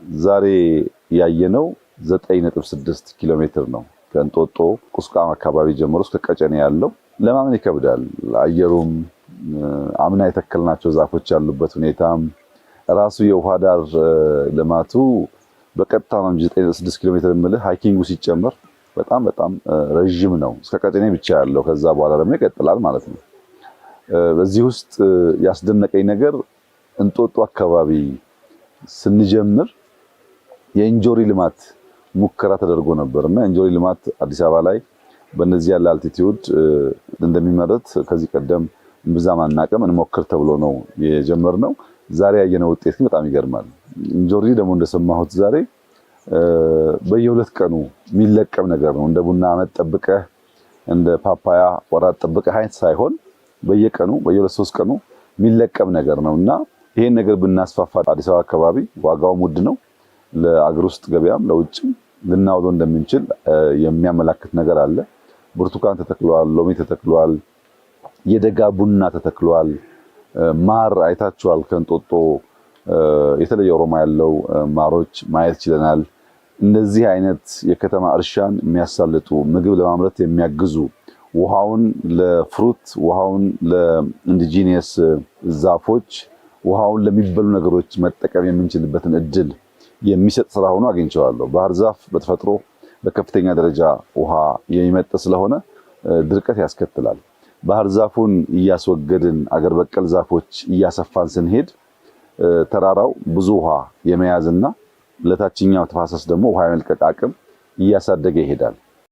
ዛሬ ያየነው 9.6 ኪሎ ሜትር ነው። ከእንጦጦ ቁስቋም አካባቢ ጀምሮ እስከ ቀጨኔ ያለው ለማመን ይከብዳል። አየሩም አምና የተከልናቸው ዛፎች ያሉበት ሁኔታም ራሱ የውሃ ዳር ልማቱ በቀጥታ ነው እንጂ 9.6 ኪሎ ሜትር የምልህ ሃይኪንጉ ሲጨመር በጣም ረጅም ነው። እስከ ቀጨኔ ብቻ ያለው ከዛ በኋላ ደግሞ ይቀጥላል ማለት ነው። በዚህ ውስጥ ያስደነቀኝ ነገር እንጦጦ አካባቢ ስንጀምር የእንጆሪ ልማት ሙከራ ተደርጎ ነበርና እንጆሪ ልማት አዲስ አበባ ላይ በእነዚህ ያለ አልቲቲዩድ እንደሚመረት ከዚህ ቀደም ብዛም አናቀም እንሞክር ተብሎ ነው የጀመርነው። ዛሬ ያየነው ውጤት ግን በጣም ይገርማል። እንጆሪ ደግሞ እንደሰማሁት ዛሬ በየሁለት ቀኑ የሚለቀም ነገር ነው። እንደ ቡና አመት ጠብቀህ እንደ ፓፓያ ወራት ጠብቀህ አይነት ሳይሆን በየቀኑ በየሁለት ሶስት ቀኑ የሚለቀም ነገር ነውና ይሄን ነገር ብናስፋፋ አዲስ አበባ አካባቢ ዋጋውም ውድ ነው። ለአገር ውስጥ ገበያም ለውጭም ልናውለው እንደምንችል የሚያመላክት ነገር አለ። ብርቱካን ተተክሏል፣ ሎሚ ተተክሏል፣ የደጋ ቡና ተተክሏል። ማር አይታችኋል። ከእንጦጦ የተለየ ኦሮማ ያለው ማሮች ማየት ችለናል። እንደዚህ አይነት የከተማ እርሻን የሚያሳልጡ ምግብ ለማምረት የሚያግዙ ውሃውን ለፍሩት ውሃውን ለኢንዲጂነስ ዛፎች ውሃውን ለሚበሉ ነገሮች መጠቀም የምንችልበትን እድል የሚሰጥ ስራ ሆኖ አግኝቼዋለሁ። ባህር ዛፍ በተፈጥሮ በከፍተኛ ደረጃ ውሃ የሚመጥ ስለሆነ ድርቀት ያስከትላል። ባህር ዛፉን እያስወገድን አገር በቀል ዛፎች እያሰፋን ስንሄድ ተራራው ብዙ ውሃ የመያዝና ለታችኛው ተፋሰስ ደግሞ ውሃ የመልቀቅ አቅም እያሳደገ ይሄዳል።